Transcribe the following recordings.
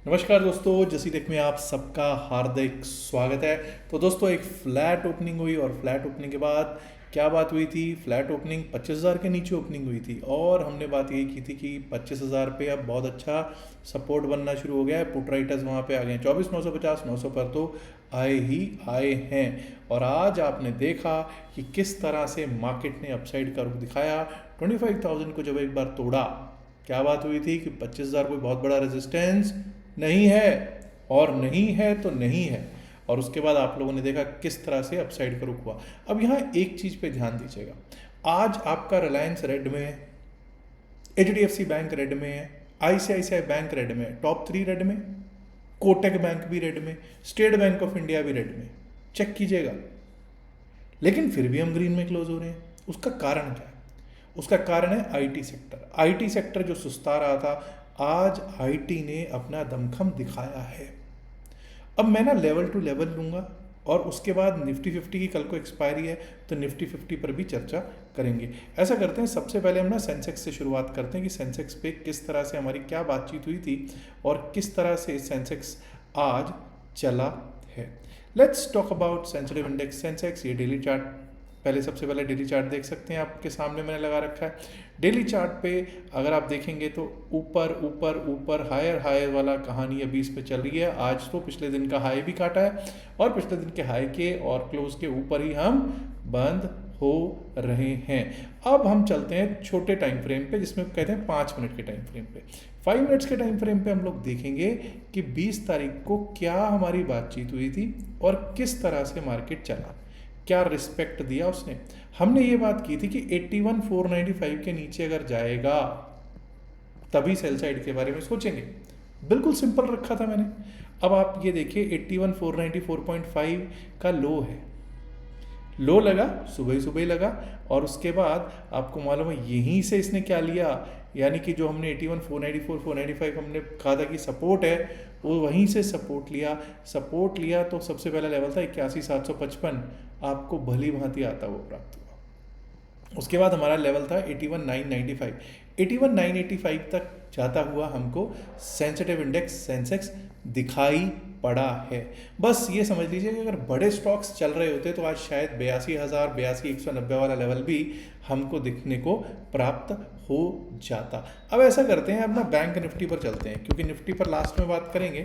नमस्कार दोस्तों, जसी टेक में आप सबका हार्दिक स्वागत है। तो दोस्तों, एक फ्लैट ओपनिंग हुई और फ्लैट ओपनिंग के बाद क्या बात हुई थी। फ्लैट ओपनिंग 25,000 के नीचे ओपनिंग हुई थी और हमने बात यही की थी कि 25,000 पे अब बहुत अच्छा सपोर्ट बनना शुरू हो गया है। पुट राइटर्स वहाँ पे आ गए हैं 24,950 900 पर तो आए ही आए हैं। और आज आपने देखा कि किस तरह से मार्केट ने अपसाइड का रुख दिखाया। 25,000 को जब एक बार तोड़ा, क्या बात हुई थी कि 25,000 कोई बहुत बड़ा रेजिस्टेंस नहीं है, और नहीं है तो नहीं है। और उसके बाद आप लोगों ने देखा किस तरह से अपसाइड का रुख हुआ। अब यहाँ एक चीज़ पे ध्यान दीजिएगा, आज आपका रिलायंस रेड में है, HDFC बैंक रेड में है, ICICI बैंक रेड में है, टॉप 3 रेड में, कोटक बैंक भी रेड में, स्टेट बैंक ऑफ इंडिया भी रेड में, चेक कीजिएगा। लेकिन फिर भी हम ग्रीन में क्लोज हो रहे हैं। उसका कारण क्या है? उसका कारण है आईटी सेक्टर। आईटी सेक्टर जो सुस्ता रहा था, आज आईटी ने अपना दमखम दिखाया है। अब मैं ना लेवल टू लेवल लूँगा और उसके बाद निफ्टी 50 की कल को एक्सपायरी है, तो निफ्टी 50 पर भी चर्चा करेंगे। ऐसा करते हैं, सबसे पहले हम ना सेंसेक्स से शुरुआत करते हैं कि सेंसेक्स पे किस तरह से हमारी क्या बातचीत हुई थी और किस तरह से सेंसेक्स आज चला है। Let's talk about sensitive index Sensex. ये डेली चार्ट, पहले सबसे पहले डेली चार्ट देख सकते हैं, आपके सामने मैंने लगा रखा है। डेली चार्ट पे अगर आप देखेंगे तो ऊपर ऊपर ऊपर हायर हायर वाला कहानी अभी इस पे चल रही है। आज तो पिछले दिन का हाई भी काटा है और पिछले दिन के हाई के और क्लोज के ऊपर ही हम बंद हो रहे हैं। अब हम चलते हैं छोटे टाइम फ्रेम पे, जिसमें कहते हैं 5 मिनट के टाइम फ्रेम पे। 5 मिनट्स के टाइम फ्रेम पे हम लोग देखेंगे कि 20 तारीख को क्या हमारी बातचीत हुई थी और किस तरह से मार्केट चला, क्या रिस्पेक्ट दिया उसने। हमने ये बात की थी कि 81,495 के नीचे अगर जाएगा तभी सेल साइड के बारे में सोचेंगे। बिल्कुल सिंपल रखा था मैंने। अब आप ये देखिए, 81,494.5 का लो है। लो लगा, सुबह ही सुबह ही लगा, और उसके बाद आपको मालूम है यहीं से इसने क्या लिया, यानी कि जो हमने 81,494 495 हमने कहा था कि सपोर्ट है, वो वहीं से सपोर्ट लिया। सपोर्ट लिया तो सबसे पहला लेवल था 81,755, आपको भली भांति आता हुआ प्राप्त हुआ। उसके बाद हमारा लेवल था 81,995। 81,985 तक जाता हुआ हमको सेंसिटिव इंडेक्स सेंसेक्स दिखाई पड़ा है। बस ये समझ लीजिए कि अगर बड़े स्टॉक्स चल रहे होते तो आज शायद 82,000 82,190 वाला लेवल भी हमको दिखने को प्राप्त हो जाता। अब ऐसा करते हैं, अब ना बैंक निफ्टी पर चलते हैं, क्योंकि निफ्टी पर लास्ट में बात करेंगे।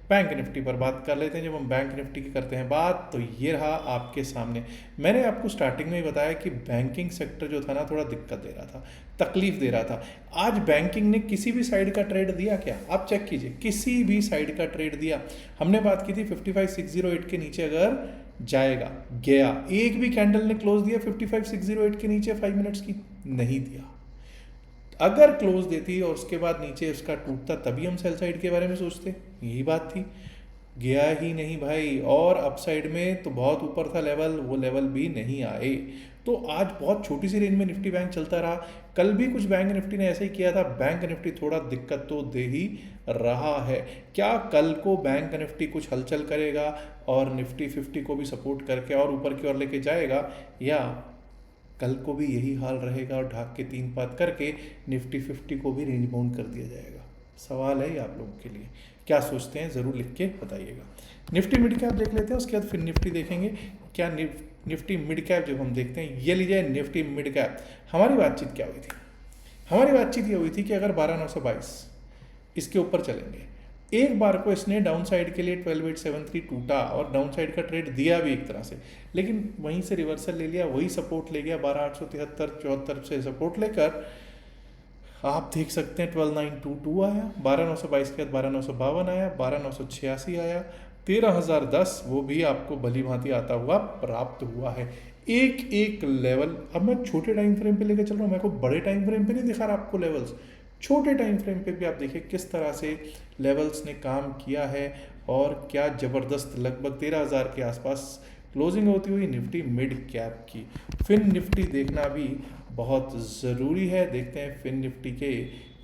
बैंक निफ्टी पर बात कर लेते हैं। जब हम बैंक निफ्टी की करते हैं बात, तो ये रहा आपके सामने। मैंने आपको स्टार्टिंग में ही बताया कि बैंकिंग सेक्टर जो था ना, थोड़ा दिक्कत दे रहा था, तकलीफ दे रहा था। आज बैंकिंग ने किसी भी साइड का ट्रेड दिया क्या? आप चेक कीजिए, किसी भी साइड का ट्रेड दिया। हमने बात की थी 55,608 के नीचे अगर जाएगा, गया। एक भी कैंडल ने क्लोज दिया 55,608 के नीचे 5 मिनट्स की? नहीं दिया। अगर क्लोज देती और उसके बाद नीचे उसका टूटता, तभी हम सेल साइड के बारे में सोचते। यही बात थी, गया ही नहीं भाई। और अपसाइड में तो बहुत ऊपर था लेवल, वो लेवल भी नहीं आए। तो आज बहुत छोटी सी रेंज में निफ्टी बैंक चलता रहा। कल भी कुछ बैंक निफ्टी ने ऐसे ही किया था। बैंक निफ्टी थोड़ा दिक्कत तो दे ही रहा है। क्या कल को बैंक निफ्टी कुछ हलचल करेगा और निफ्टी 50 को भी सपोर्ट करके और ऊपर की ओर लेके जाएगा, या कल को भी यही हाल रहेगा और ढाक के 3 पात करके निफ्टी 50 को भी रेंज बाउंड कर दिया जाएगा? सवाल है ये आप लोगों के लिए। क्या सोचते हैं, ज़रूर लिख के बताइएगा। निफ्टी मिड कैप देख लेते हैं, उसके बाद फिर निफ्टी देखेंगे। क्या निफ्टी मिड कैप जब हम देखते हैं, ये लीजिए निफ्टी मिड कैप। हमारी बातचीत क्या हुई थी? हमारी बातचीत ये हुई थी कि अगर 12,922 इसके ऊपर चलेंगे। एक बार को इसने डाउन साइड के लिए 12,873 टूटा और डाउन साइड का ट्रेड दिया भी एक तरह से, लेकिन वहीं से रिवर्सल ले लिया, वही सपोर्ट ले गया 12,873 74 से सपोर्ट लेकर आप देख सकते हैं 12,922 आया, 12,922 के बाद 12,952 आया, 12,986 आया, 13,010 वो भी आपको भली भांति आता हुआ प्राप्त हुआ है। एक एक लेवल, अब मैं छोटे टाइम फ्रेम पे लेकर चल रहा हूँ, मैं को बड़े टाइम फ्रेम पे नहीं दिखा रहा आपको लेवल्स। छोटे टाइम फ्रेम पे भी आप देखिए किस तरह से लेवल्स ने काम किया है और क्या ज़बरदस्त, लगभग 13,000 के आसपास क्लोजिंग होती हुई निफ्टी मिड कैप की। फिन निफ्टी देखना भी बहुत ज़रूरी है। देखते हैं फिन निफ्टी के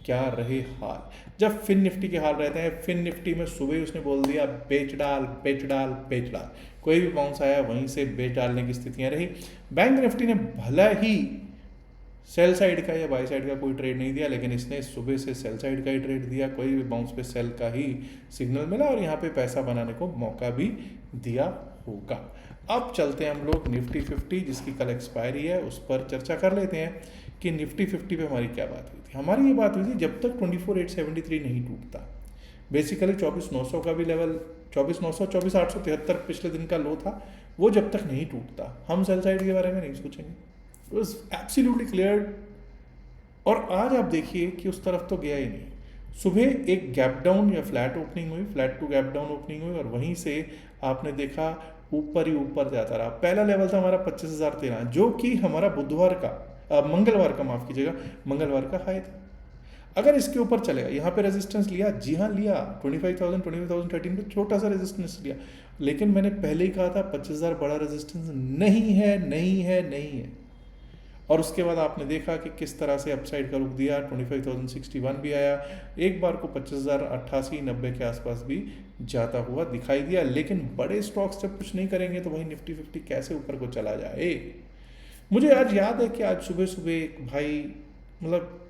क्या रहे हाल। जब फिन निफ्टी के हाल रहते हैं, फिन निफ्टी में सुबह उसने बोल दिया बेच डाल बेच डाल बेच डाल, कोई भी बाउंस आया वहीं से बेच डालने की स्थितियाँ रही। बैंक निफ्टी ने भला ही सेल साइड का या बाई साइड का कोई ट्रेड नहीं दिया, लेकिन इसने सुबह से सेल साइड का ही ट्रेड दिया, कोई भी बाउंस पे सेल का ही सिग्नल मिला और यहाँ पे पैसा बनाने को मौका भी दिया होगा। अब चलते हैं हम लोग निफ्टी 50 जिसकी कल एक्सपायरी है, उस पर चर्चा कर लेते हैं कि निफ्टी 50 पे हमारी क्या बात हुई थी। हमारी ये बात हुई थी जब तक 24,873 नहीं टूटता, बेसिकली 24,900 का भी लेवल, 24,900 24,873 पिछले दिन का लो था, वो जब तक नहीं टूटता हम सेल साइड के बारे में नहीं सोचेंगे। It was absolutely clear. और आज आप देखिए कि उस तरफ तो गया ही नहीं। सुबह एक गैप डाउन या फ्लैट ओपनिंग हुई, flat to gap down opening हुई और वहीं से आपने देखा ऊपर ही ऊपर जाता रहा। पहला लेवल था हमारा 25,013 जो कि हमारा बुधवार का मंगलवार का माफ कीजिएगा, मंगलवार का हाई था। अगर इसके ऊपर चलेगा, यहाँ पे रेजिस्टेंस लिया, जी हाँ लिया, 25,000 25,013 पे छोटा सा रेजिस्टेंस लिया, लेकिन मैंने पहले ही कहा था 25,000 बड़ा रेजिस्टेंस नहीं है, नहीं है, नहीं है। और उसके बाद आपने देखा कि किस तरह से अपसाइड का रुख दिया, 25,061 भी आया, एक बार को 25,088 90 के आसपास भी जाता हुआ दिखाई दिया। लेकिन बड़े स्टॉक्स जब कुछ नहीं करेंगे तो वही निफ्टी 50 कैसे ऊपर को चला जाए। मुझे आज याद है कि आज सुबह सुबह एक भाई मतलब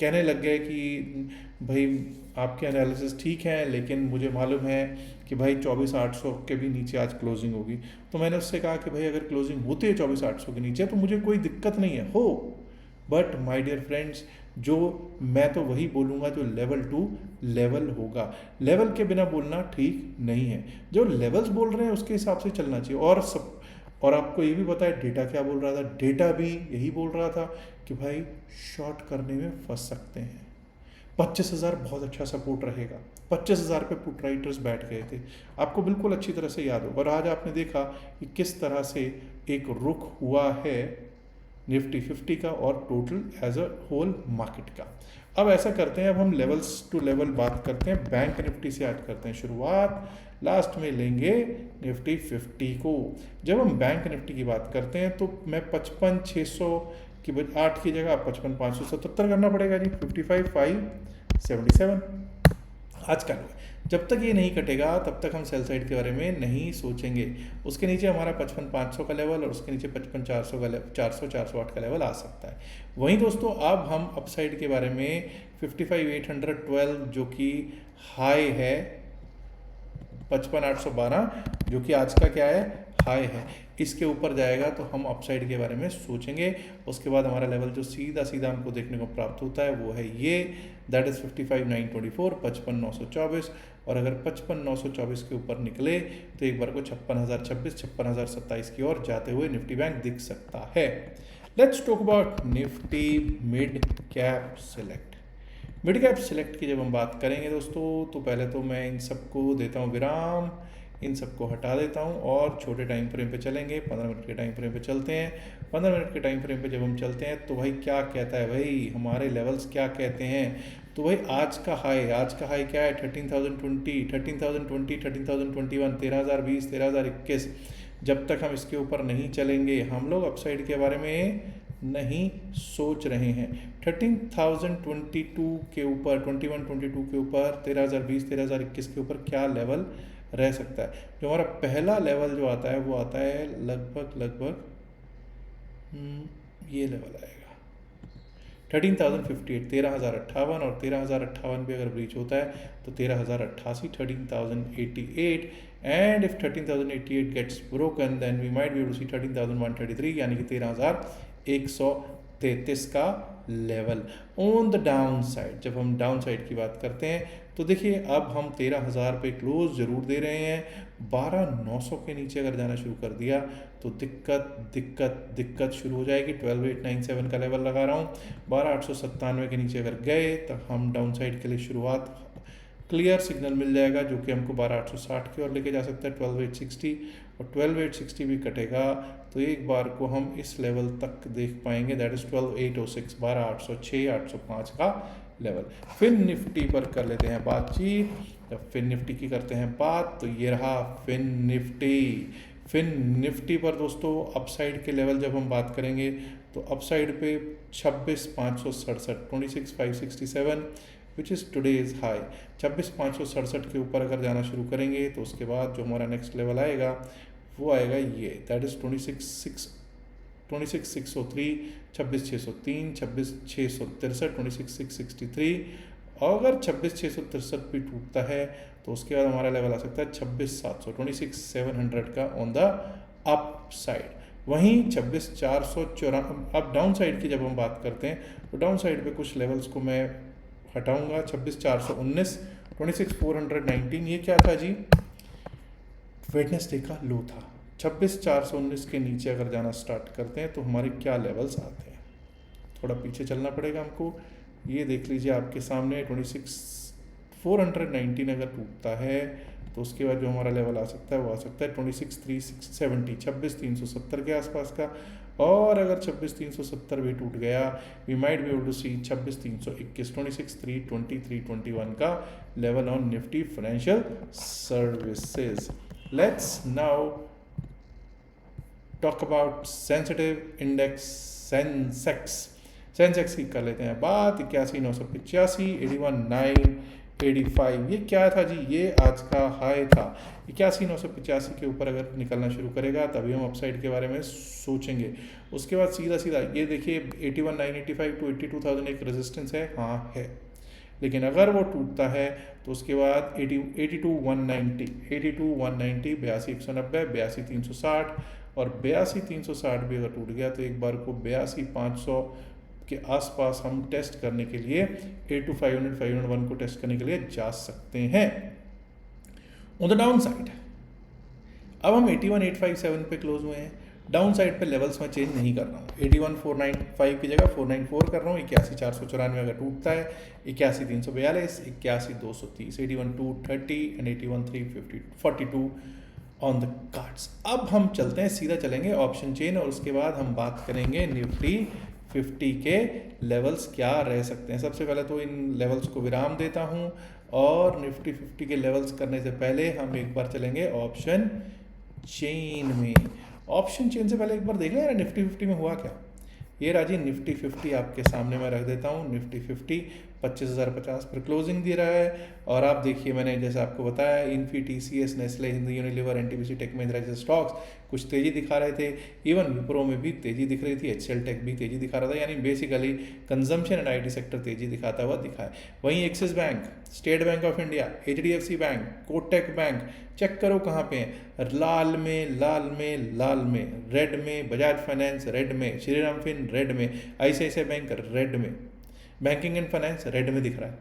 कहने लग गए कि भाई आपके एनालिसिस ठीक है, लेकिन मुझे मालूम है कि भाई 24,800 के भी नीचे आज क्लोजिंग होगी। तो मैंने उससे कहा कि भाई अगर क्लोजिंग होती है 24,800 के नीचे तो मुझे कोई दिक्कत नहीं है, हो, बट माय डियर फ्रेंड्स, जो मैं तो वही बोलूँगा जो लेवल टू लेवल होगा। लेवल के बिना बोलना ठीक नहीं है, जो लेवल्स बोल रहे हैं उसके हिसाब से चलना चाहिए। और आपको ये भी पता है डेटा क्या बोल रहा था, डेटा भी यही बोल रहा था कि भाई शॉर्ट करने में फंस सकते हैं। 25,000 बहुत अच्छा सपोर्ट रहेगा, 25,000 पे पुट राइटर्स बैठ गए थे, आपको बिल्कुल अच्छी तरह से याद होगा। और आज आपने देखा कि किस तरह से एक रुख हुआ है निफ्टी 50 का और total as a whole market का। अब ऐसा करते हैं, अब हम लेवल्स टू लेवल बात करते हैं। बैंक निफ्टी से आज करते हैं शुरुआत, लास्ट में लेंगे निफ्टी 50 को। जब हम बैंक निफ्टी की बात करते हैं तो मैं 55,600 की 8 की जगह 55,577 करना पड़ेगा जी, 55,577 आज का लो। जब तक ये नहीं कटेगा तब तक हम सेल साइड के बारे में नहीं सोचेंगे। उसके नीचे हमारा 55,500 का लेवल और उसके नीचे 55,400 का 408 का लेवल आ सकता है। वहीं दोस्तों अब हम अपसाइड के बारे में 55,812 जो कि हाई है, 55,812 जो कि आज का क्या है, हाई है, इसके ऊपर जाएगा तो हम अपसाइड के बारे में सोचेंगे। उसके बाद हमारा लेवल जो सीधा सीधा हमको देखने को प्राप्त होता है वो है ये, दैट इज़ 55,924, 55,924। और अगर 55,924 के ऊपर निकले तो एक बार को 56,026, 56,027 की ओर जाते हुए निफ्टी बैंक दिख सकता है। Let's talk about Nifty mid cap select. Mid cap select की जब हम बात करेंगे दोस्तों तो पहले तो मैं इन सबको देता हूँ विराम, इन सबको हटा देता हूँ और छोटे टाइम फ्रेम पे चलेंगे। 15 मिनट के टाइम फ्रेम पे चलते हैं। 15 मिनट के टाइम फ्रेम पे जब हम चलते हैं तो भाई क्या कहता है, भाई हमारे लेवल्स क्या कहते हैं। तो भाई आज का हाई क्या है, 13,020, 13,020, 13,021, 13,020, 13,021। जब तक हम इसके ऊपर नहीं चलेंगे हम लोग अपसाइड के बारे में नहीं सोच रहे हैं। 13,022 के ऊपर, 21, 22 के ऊपर, 13,020, 13,021 के ऊपर क्या लेवल रह सकता है। जो हमारा पहला लेवल जो आता है वो आता है लगभग ये लेवल आएगा 13,058, 13,058, और 13,058 भी अगर ब्रीच होता है तो 13,088, 13,088। And if 13,088 gets broken then we might be able to see 13,133 यानी कि 13,133 का level on the down side. जब हम डाउन साइड की बात करते हैं तो देखिए अब हम 13,000 पे क्लोज जरूर दे रहे हैं। 12,900 के नीचे अगर जाना शुरू कर दिया तो दिक्कत शुरू हो जाएगी। 12,897 का लेवल लगा रहा हूँ। 12,897 के नीचे अगर गए तो हम डाउन साइड के लिए शुरुआत क्लियर सिग्नल मिल जाएगा जो कि हमको 12,860 की ओर लेके जा सकता है। 12,860 और 12,860 भी कटेगा तो एक बार को हम इस लेवल तक देख पाएंगे, दैट इज 12,806, 12,806, 805 का लेवल। फिन निफ्टी पर कर लेते हैं बातचीत। जब फिन निफ्टी की करते हैं बात तो ये रहा फिन निफ्टी पर दोस्तों अपसाइड के लेवल जब हम बात करेंगे तो अपसाइड पे 26,567, 26,567 विच इज़ टुडेज हाई। 26,567 के ऊपर अगर जाना शुरू करेंगे तो उसके बाद जो हमारा नेक्स्ट लेवल आएगा वो आएगा ये, दैट इज़ 26,603, 26,603, 26,663, 26,663, और अगर 26,663 भी टूटता है तो उसके बाद हमारा लेवल आ सकता है 26,700, 26,700 का ऑन द अप साइड। वहीं 26,494, अब डाउन साइड की जब हम बात करते हैं तो डाउन साइड पे कुछ लेवल्स को मैं हटाऊंगा। 26,419, 26,419, ये क्या था जी? वेडनेसडे का लो था। 26,419 के नीचे अगर जाना स्टार्ट करते हैं तो हमारे क्या लेवल्स आते हैं, थोड़ा पीछे चलना पड़ेगा हमको। ये देख लीजिए आपके सामने 26,419 अगर टूटता है तो उसके बाद जो हमारा लेवल आ सकता है वो आ सकता है 26,370, 26,370 के आसपास का। और अगर 26,370 भी टूट गया, we might be able to see 26,321, 26,320, का level on Nifty financial services. Let's now talk about sensitive index Sensex की कर लेते हैं बात। 81,985, 81,985, ये क्या था जी? ये आज का हाई था। 81,985 के ऊपर अगर निकलना शुरू करेगा तभी हम अपसाइड के बारे में सोचेंगे। उसके बाद सीधा ये देखिए 81,985 टू 82,000 एक रेजिस्टेंस है, हाँ है, लेकिन अगर वो टूटता है तो उसके बाद 82,190, 82,190, 82,190, 82,360, और 82,360 भी अगर टूट गया तो एक बार को 82,500 के आसपास हम टेस्ट करने के लिए 82,500, 501 को टेस्ट करने के लिए जा सकते हैं ऑन द डाउन साइड। अब हम 81,857 पे क्लोज हुए हैं। डाउन साइड पे लेवल्स में चेंज नहीं कर रहा हूँ। 81,495 की जगह 494 कर रहा हूँ। 81,494 अगर टूटता है, 81,342, 81,230, 81,230 एंड 81,342 ऑन द कार्ड्स। अब हम चलते हैं, सीधा चलेंगे ऑप्शन चेन, और उसके बाद हम बात करेंगे निफ्टी 50 के लेवल्स क्या रह सकते हैं। सबसे पहले तो इन लेवल्स को विराम देता हूं, और निफ्टी 50 के लेवल्स करने से पहले हम एक बार चलेंगे ऑप्शन चेन में। ऑप्शन चेन से पहले एक बार देख लें निफ्टी 50 में हुआ क्या। ये राजी निफ्टी 50 आपके सामने मैं रख देता हूँ। निफ्टी 50 25,050 पर क्लोजिंग दे रहा है, और आप देखिए मैंने जैसे आपको बताया Infy, TCS, Nestle, Hind Unilever, NTPC, Tech Mahindra जैसे स्टॉक्स कुछ तेजी दिखा रहे थे। इवन विप्रो में भी तेजी दिख रही थी, एचसीएल टेक भी तेजी दिखा रहा था, यानी basically consumption and IT sector तेजी दिखाता हुआ दिखा है। वहीं Axis Bank, State Bank of India, HDFC Bank, Kotak Bank, check करो कहाँ पे हैं, लाल में, लाल में, लाल में, रेड में, बजाज फाइनेंस रेड में, श्रीराम फिन रेड में, आईसीआईसीआई बैंक रेड में, बैंकिंग एंड फाइनेंस रेड में दिख रहा है।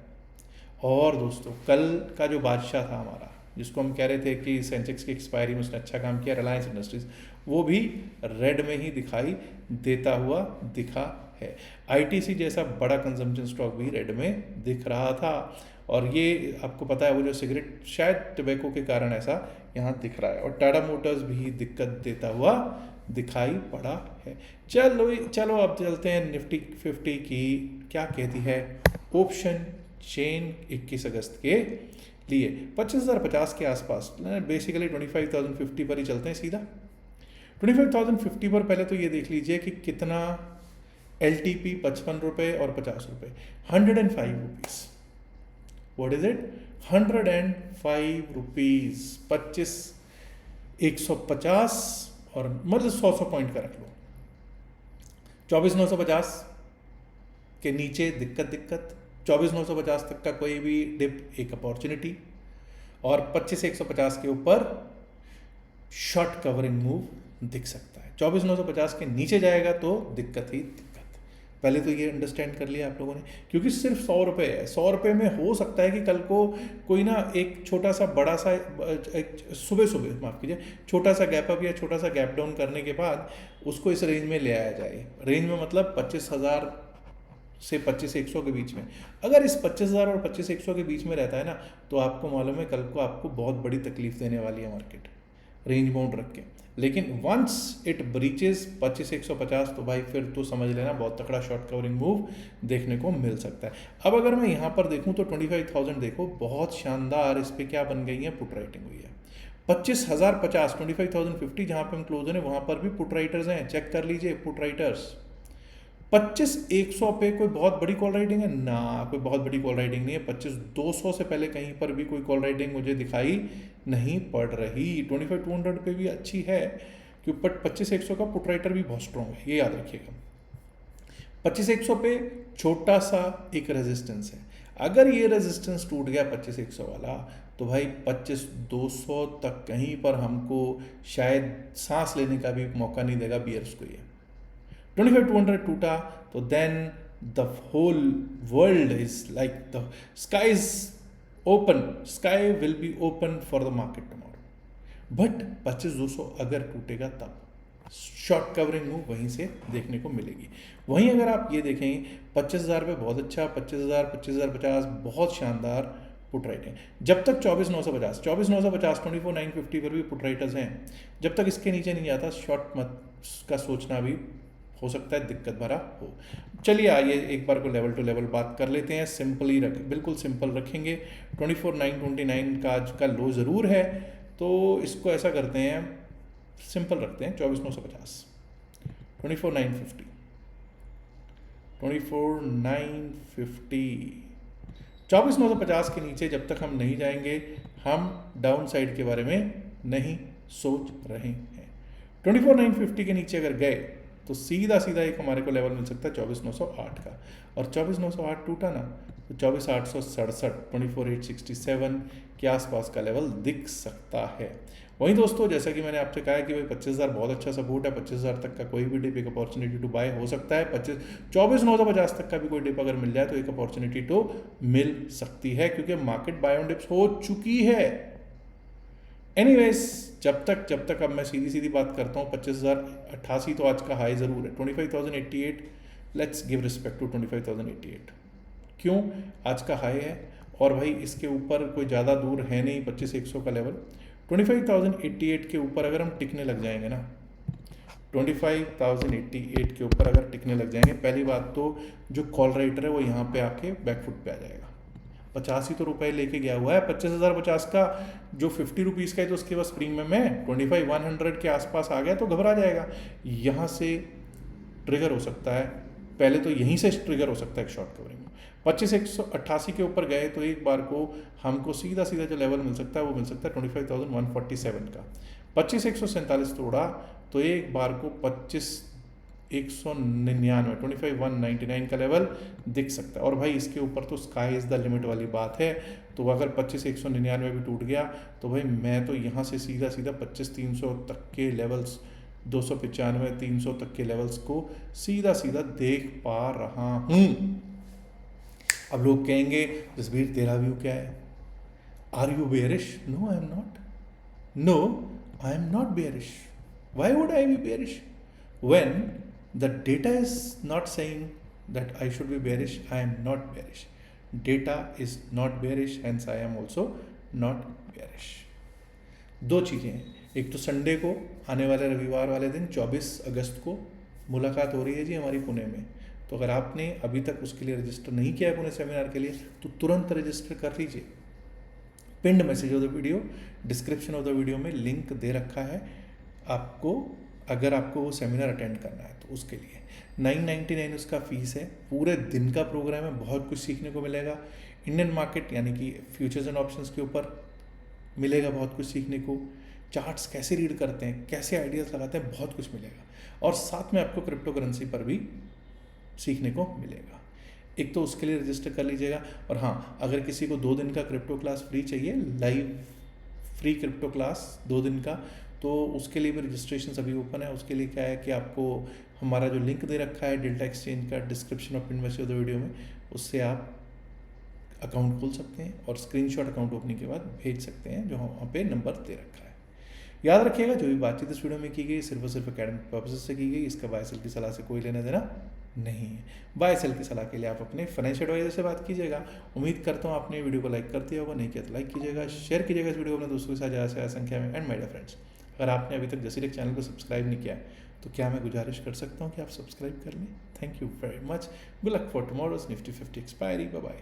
और दोस्तों कल का जो बादशाह था हमारा, जिसको हम कह रहे थे कि सेंसेक्स की एक्सपायरी में उसने अच्छा काम किया, रिलायंस इंडस्ट्रीज, वो भी रेड में ही दिखाई देता हुआ दिखा है। आईटीसी जैसा बड़ा कंजम्पशन स्टॉक भी रेड में दिख रहा था, और ये आपको पता है वो जो सिगरेट शायद टबैको के कारण ऐसा यहाँ दिख रहा है। और टाटा मोटर्स भी दिक्कत देता हुआ दिखाई पड़ा है। चलो अब चलते हैं निफ्टी 50 की क्या कहती है ऑप्शन चेन 21 अगस्त के लिए। 25,050 के आसपास, बेसिकली 25,050 पर ही चलते हैं सीधा। 25,050 पर पहले तो ये देख लीजिए कि कितना LTP 55 रुपये और 50 रुपये, 105 rupees. What is it? 105 rupees. 25,150 और मतलब 100 पॉइंट का रख लो। 24,950 के नीचे दिक्कत, 24,950 तक का कोई भी डिप एक अपॉर्चुनिटी, और 25,150 के ऊपर शॉर्ट कवरिंग मूव दिख सकता है। 24,950 के नीचे जाएगा तो दिक्कत ही दिक्कत। पहले तो ये अंडरस्टैंड कर लिया आप लोगों ने, क्योंकि सिर्फ 100 रुपये है। 100 रुपये में हो सकता है कि कल को कोई ना एक छोटा सा बड़ा सा सुबह माफ़ कीजिए छोटा सा गैप अप या छोटा सा गैप डाउन करने के बाद उसको इस रेंज में ले आया जाए। रेंज में मतलब 25,000 से 25,100 के बीच में। अगर इस 25,000 और 25,100 के बीच में रहता है ना, तो आपको मालूम है कल को आपको बहुत बड़ी तकलीफ देने वाली है मार्केट, रेंज बाउंड रख के। लेकिन वंस इट ब्रीचेस 25,150 तो भाई फिर तो समझ लेना बहुत तकड़ा शॉर्ट कवरिंग मूव देखने को मिल सकता है। अब अगर मैं यहाँ पर देखूँ तो 25,000 देखो बहुत शानदार, इस पर क्या बन गई है, पुट राइटिंग हुई है। 25,050 25,050 जहाँ पर हम क्लोज हैं वहाँ पर भी पुट राइटर्स हैं, चेक कर लीजिए पुट राइटर्स। 25,100 पे कोई बहुत बड़ी कॉल राइटिंग है ना, कोई बहुत बड़ी कॉल राइटिंग नहीं है। 25,200 से पहले कहीं पर भी कोई कॉल राइटिंग मुझे दिखाई नहीं पड़ रही। 25,200 पे भी अच्छी है, क्योंकि 25,100 का पुट राइटर भी बहुत स्ट्रॉन्ग है, ये याद रखिएगा। 25,100 पे छोटा सा एक रेजिस्टेंस है, अगर ये रेजिस्टेंस टूट गया 25,100 वाला तो भाई 25,200 तक कहीं पर हमको शायद सांस लेने का भी मौका नहीं देगा बियर्स को। ये 25,200 टूटा तो then the whole world is like the sky is open, sky will be open for the market tomorrow. But 25,200 अगर टूटेगा तब शॉर्ट कवरिंग मूव वहीं से देखने को मिलेगी। वहीं अगर आप ये देखें 25,000 पे बहुत अच्छा, 25,000, 25,050 बहुत शानदार पुट राइट है। जब तक 24,950 24,950 पर भी पुट राइटर्स हैं, जब तक इसके नीचे नहीं जाता शॉर्ट मत का सोचना भी हो सकता है दिक्कत भरा हो। चलिए आइए एक बार को लेवल टू लेवल बात कर लेते हैं, सिंपल ही बिल्कुल सिंपल रखेंगे। 24,929 का आज का लो ज़रूर है, तो इसको ऐसा करते हैं सिंपल रखते हैं 24,950, 24,950, 24,950, 24,950 के नीचे जब तक हम नहीं जाएंगे हम डाउन साइड के बारे में नहीं सोच रहे हैं। 24,950 के नीचे अगर गए तो सीधा सीधा एक हमारे को लेवल मिल सकता है 24,908 का, और 24,908 टूटा ना तो 24,867 24,867 के आसपास का लेवल दिख सकता है। वहीं दोस्तों जैसा कि मैंने आपसे कहा है कि भाई 25,000 बहुत अच्छा सपोर्ट है, 25,000 तक का कोई भी डिप एक अपॉर्चुनिटी टू बाय हो सकता है। 24,950 तक का भी कोई डिप अगर मिल जाए तो एक अपॉर्चुनिटी तो मिल सकती है, क्योंकि मार्केट बाय ऑन डिप्स हो चुकी है। एनीवेज जब तक अब मैं सीधी बात करता हूँ 25,088 तो आज का हाई ज़रूर है। 25,088 लेट्स गिव रिस्पेक्ट टू 25,088, क्यों आज का हाई है और भाई इसके ऊपर कोई ज़्यादा दूर है नहीं 25,100 का लेवल। 25,088 के ऊपर अगर हम टिकने लग जाएंगे ना, 25,088 के ऊपर अगर टिकने लग जाएंगे, पहली बात तो जो कॉल राइटर है वो यहाँ पे आके बैकफुट पे आ जाएगा। 50 ही तो रुपए लेके गया हुआ है, 25,050 का जो 50 रुपीज़ का है तो उसके पास प्रीमियम है, 25,100 के आसपास आ गया तो घबरा जाएगा। यहाँ से ट्रिगर हो सकता है, पहले तो यहीं से ट्रिगर हो सकता है एक शॉर्ट कवरिंग। 25,188 के ऊपर गए तो एक बार को हमको सीधा जो लेवल मिल सकता है वो मिल सकता है 25,147 का। 25,147 तोड़ा तो एक बार को 25,199 25,199 का लेवल दिख सकता है। और भाई इसके ऊपर तो स्काई इज़ द लिमिट वाली बात है, तो अगर 25,199 भी टूट गया तो भाई मैं तो यहाँ से सीधा 25,300 तक के लेवल्स, 295 300 तक के लेवल्स को सीधा देख पा रहा हूँ। अब लोग कहेंगे जसबीर तेरा व्यू क्या है, are you bearish? No I am not, no I am not bearish. Why would I be bearish when the data is not saying that I should be bearish? I am not bearish, data is not bearish, hence I am also not bearish. दो चीज़ें हैं, एक तो Sunday को आने वाले रविवार वाले दिन 24 अगस्त को मुलाकात हो रही है जी हमारी पुणे में, तो अगर आपने अभी तक उसके लिए रजिस्टर नहीं किया है पुणे सेमिनार के लिए तो तुरंत रजिस्टर कर लीजिए। पिंड message of the video, description of the video में लिंक दे रखा है आपको, अगर आपको वो सेमिनार अटेंड करना है तो उसके लिए 999 उसका फीस है। पूरे दिन का प्रोग्राम है, बहुत कुछ सीखने को मिलेगा। इंडियन मार्केट यानी कि फ्यूचर्स एंड ऑप्शंस के ऊपर मिलेगा बहुत कुछ सीखने को, चार्ट्स कैसे रीड करते हैं, कैसे आइडियाज़ लगाते हैं, बहुत कुछ मिलेगा। और साथ में आपको क्रिप्टो करेंसी पर भी सीखने को मिलेगा। एक तो उसके लिए रजिस्टर कर लीजिएगा। और हाँ, अगर किसी को 2 दिन का क्रिप्टो क्लास फ्री चाहिए, लाइव फ्री क्रिप्टो क्लास 2 दिन का, तो उसके लिए भी रजिस्ट्रेशन अभी ओपन है। उसके लिए क्या है कि आपको हमारा जो लिंक दे रखा है डेल्टा एक्सचेंज का description of invest the video में, उससे आप अकाउंट खोल सकते हैं और स्क्रीनशॉट अकाउंट ओपनिंग के बाद भेज सकते हैं, जो वहाँ पे नंबर दे रखा है। याद रखिएगा जो भी बातचीत इस वीडियो में की गई सिर्फ और सिर्फ एकेडमिक पर्पज से की गई, इसका बाय सेल की सलाह से कोई लेना देना नहीं है। बाय सेल की सलाह के लिए आप अपने फाइनेंशियल एडवाइजर से बात कीजिएगा। उम्मीद करता हूँ आपने वीडियो को लाइक कर दिया होगा, नहीं किया तो लाइक कीजिएगा, शेयर कीजिएगा इस वीडियो को अपने दोस्तों के साथ ज़्यादा से ज़्यादा संख्या में। एंड माय डियर फ्रेंड्स, अगर आपने अभी तक जसीरेक चैनल को सब्सक्राइब नहीं किया तो क्या मैं गुजारिश कर सकता हूँ कि आप सब्सक्राइब कर लें। Thank you very much, good luck for tomorrow's Nifty 50 expiry, bye bye.